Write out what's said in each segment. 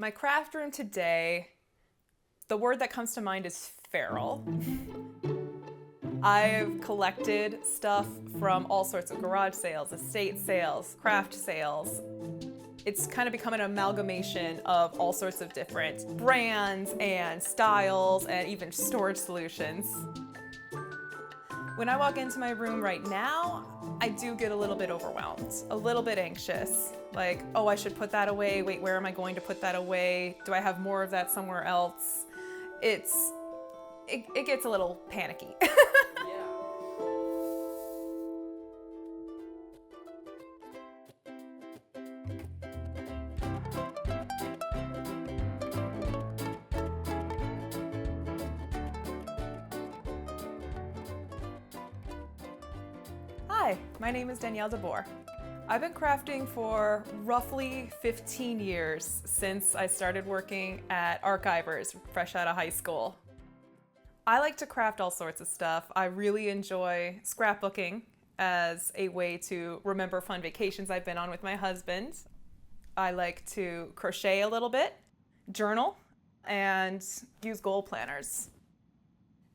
My craft room today, the word that comes to mind is feral. I've collected stuff from all sorts of garage sales, estate sales, craft sales. It's kind of become an amalgamation of all sorts of different brands and styles and even storage solutions. When I walk into my room right now, I do get a little bit overwhelmed, a little bit anxious. Like, oh, I should put that away. Wait, where am I going to put that away? Do I have more of that somewhere else? It gets a little panicky. Hi, my name is Danielle DeBoer. I've been crafting for roughly 15 years since I started working at Archivers fresh out of high school. I like to craft all sorts of stuff. I really enjoy scrapbooking as a way to remember fun vacations I've been on with my husband. I like to crochet a little bit, journal, and use goal planners.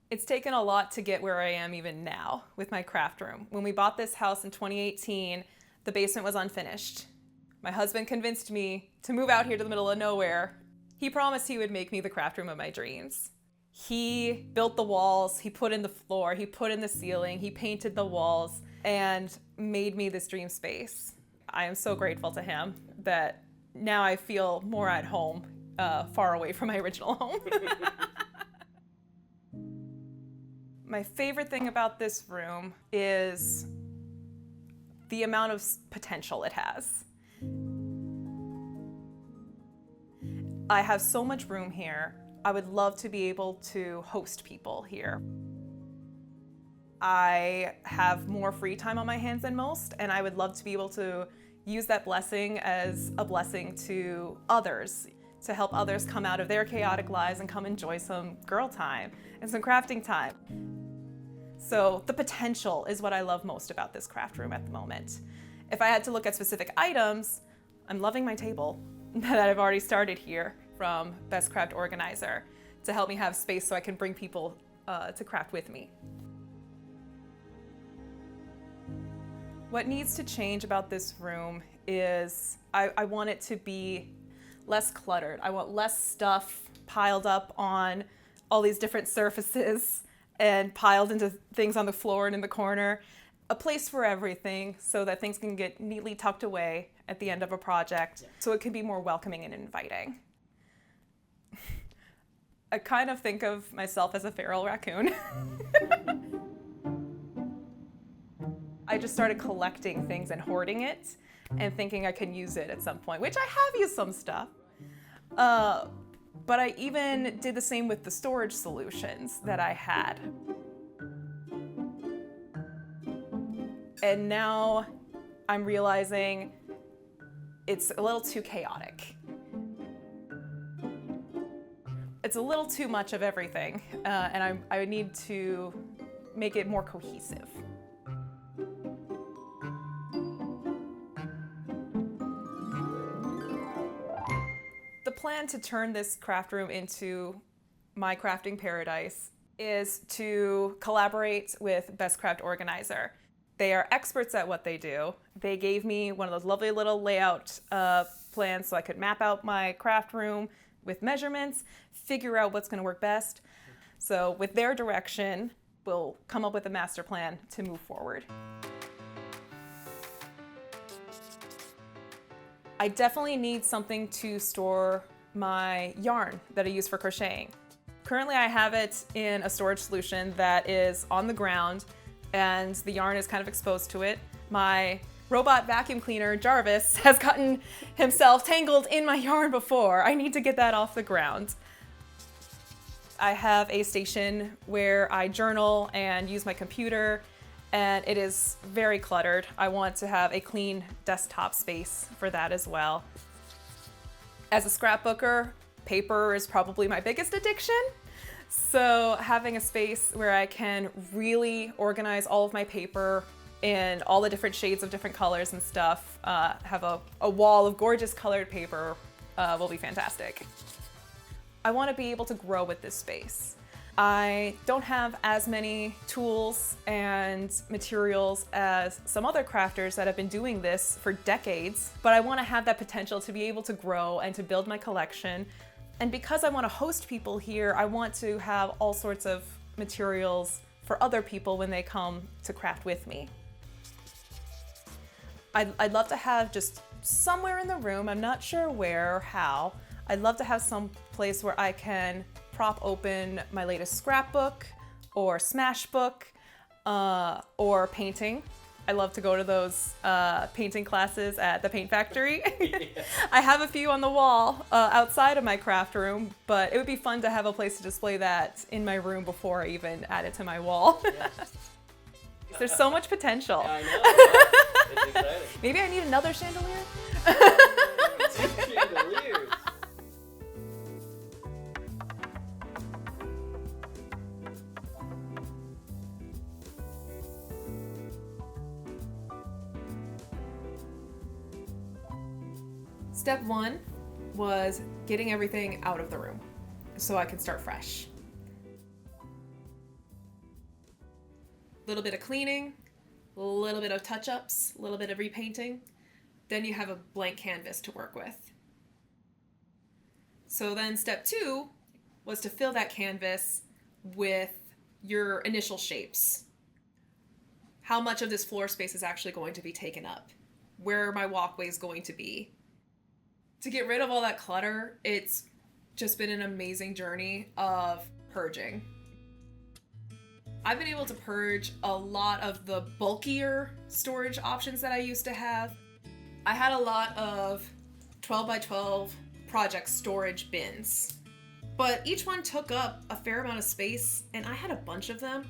It's taken a lot to get where I am even now with my craft room. When we bought this house in 2018, the basement was unfinished. My husband convinced me to move out here to the middle of nowhere. He promised he would make me the craft room of my dreams. He built the walls, he put in the floor, he put in the ceiling, he painted the walls, and made me this dream space. I am so grateful to him that now I feel more at home, far away from my original home. My favorite thing about this room is the amount of potential it has. I have so much room here. I would love to be able to host people here. I have more free time on my hands than most, and I would love to be able to use that blessing as a blessing to others, to help others come out of their chaotic lives and come enjoy some girl time and some crafting time. So the potential is what I love most about this craft room at the moment. If I had to look at specific items, I'm loving my table that I've already started here from Best Craft Organizer to help me have space so I can bring people to craft with me. What needs to change about this room is I want it to be less cluttered. I want less stuff piled up on all these different surfaces and piled into things on the floor and in the corner. A place for everything so that things can get neatly tucked away at the end of a project so it can be more welcoming and inviting. I kind of think of myself as a feral raccoon. I just started collecting things and hoarding it and thinking I can use it at some point, which I have used some stuff. But I even did the same with the storage solutions that I had. And now I'm realizing it's a little too chaotic. It's a little too much of everything, and I need to make it more cohesive. The plan to turn this craft room into my crafting paradise is to collaborate with Best Craft Organizer. They are experts at what they do. They gave me one of those lovely little layout plans so I could map out my craft room with measurements, figure out what's going to work best. So with their direction, we'll come up with a master plan to move forward. I definitely need something to store my yarn that I use for crocheting. Currently I have it in a storage solution that is on the ground and the yarn is kind of exposed to it. My robot vacuum cleaner, Jarvis, has gotten himself tangled in my yarn before. I need to get that off the ground. I have a station where I journal and use my computer, and it is very cluttered. I want to have a clean desktop space for that as well. As a scrapbooker, paper is probably my biggest addiction. So having a space where I can really organize all of my paper in all the different shades of different colors and stuff, have a wall of gorgeous colored paper will be fantastic. I want to be able to grow with this space. I don't have as many tools and materials as some other crafters that have been doing this for decades, but I want to have that potential to be able to grow and to build my collection. And because I want to host people here, I want to have all sorts of materials for other people when they come to craft with me. I'd love to have just somewhere in the room, I'm not sure where or how, I'd love to have some place where I can prop open my latest scrapbook or smash book or painting. I love to go to those painting classes at the paint factory. Yeah. I have a few on the wall outside of my craft room, but it would be fun to have a place to display that in my room before I even add it to my wall. Yeah. There's so much potential. Yeah, I know. It's exciting. Maybe I need another chandelier? 2 chandeliers. Step 1 was getting everything out of the room so I could start fresh. A little bit of cleaning, a little bit of touch-ups, a little bit of repainting. Then you have a blank canvas to work with. So then step 2 was to fill that canvas with your initial shapes. How much of this floor space is actually going to be taken up? Where are my walkways going to be? To get rid of all that clutter, it's just been an amazing journey of purging. I've been able to purge a lot of the bulkier storage options that I used to have. I had a lot of 12 by 12 project storage bins, but each one took up a fair amount of space and I had a bunch of them.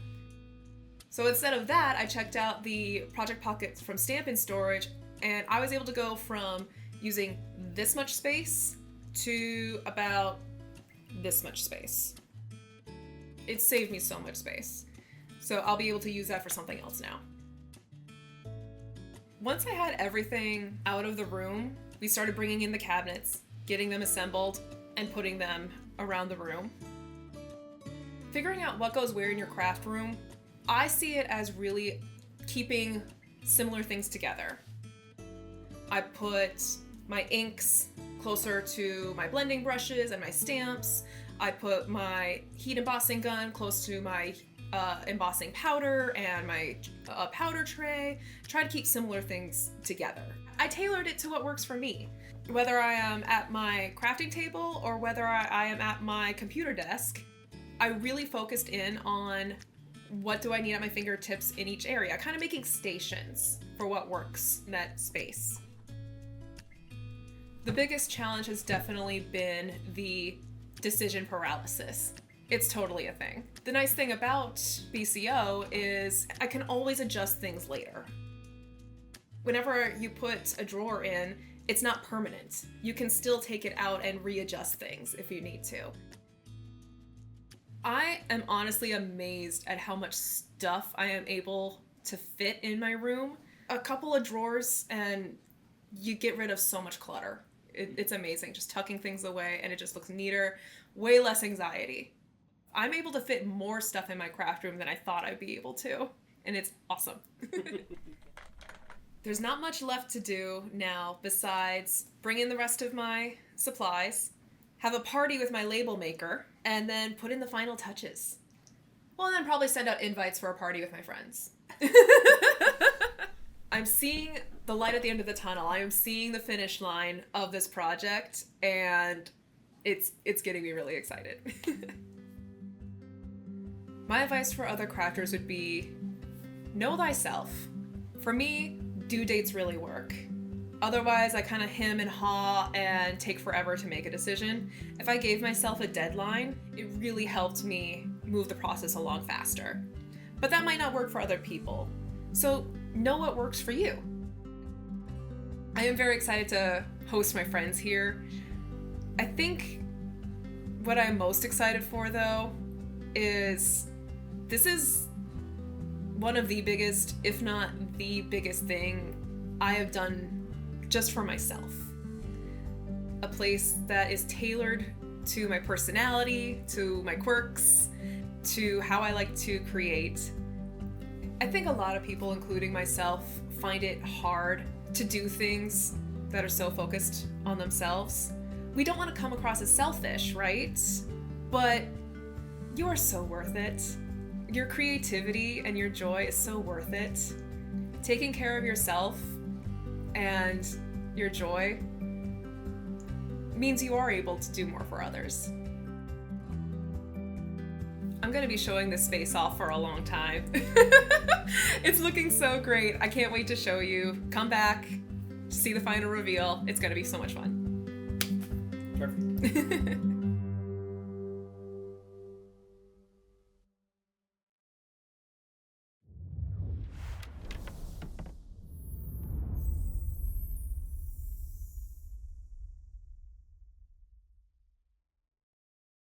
So instead of that, I checked out the project pockets from Stampin' Storage, and I was able to go from using this much space to about this much space. It saved me so much space. So I'll be able to use that for something else now. Once I had everything out of the room, we started bringing in the cabinets, getting them assembled, and putting them around the room. Figuring out what goes where in your craft room, I see it as really keeping similar things together. I put my inks closer to my blending brushes and my stamps. I put my heat embossing gun close to my embossing powder and my powder tray. Try to keep similar things together. I tailored it to what works for me. Whether I am at my crafting table or whether I am at my computer desk, I really focused in on what do I need at my fingertips in each area, kind of making stations for what works in that space. The biggest challenge has definitely been the decision paralysis. It's totally a thing. The nice thing about BCO is I can always adjust things later. Whenever you put a drawer in, it's not permanent. You can still take it out and readjust things if you need to. I am honestly amazed at how much stuff I am able to fit in my room. A couple of drawers and you get rid of so much clutter. It's amazing, just tucking things away and it just looks neater, way less anxiety. I'm able to fit more stuff in my craft room than I thought I'd be able to, and it's awesome. There's not much left to do now besides bring in the rest of my supplies, have a party with my label maker, and then put in the final touches. Well, and then probably send out invites for a party with my friends. I'm seeing the light at the end of the tunnel. I am seeing the finish line of this project, and it's getting me really excited. My advice for other crafters would be, know thyself. For me, due dates really work. Otherwise, I kind of hem and haw and take forever to make a decision. If I gave myself a deadline, it really helped me move the process along faster. But that might not work for other people. So know what works for you. I am very excited to host my friends here. I think what I'm most excited for, though, is this is one of the biggest, if not the biggest thing I have done just for myself. a place that is tailored to my personality, to my quirks, to how I like to create. I think a lot of people, including myself, find it hard to do things that are so focused on themselves. We don't want to come across as selfish, right? But you are so worth it. Your creativity and your joy is so worth it. Taking care of yourself and your joy means you are able to do more for others. I'm gonna be showing this space off for a long time. It's looking so great. I can't wait to show you. Come back, see the final reveal. It's gonna be so much fun. Perfect.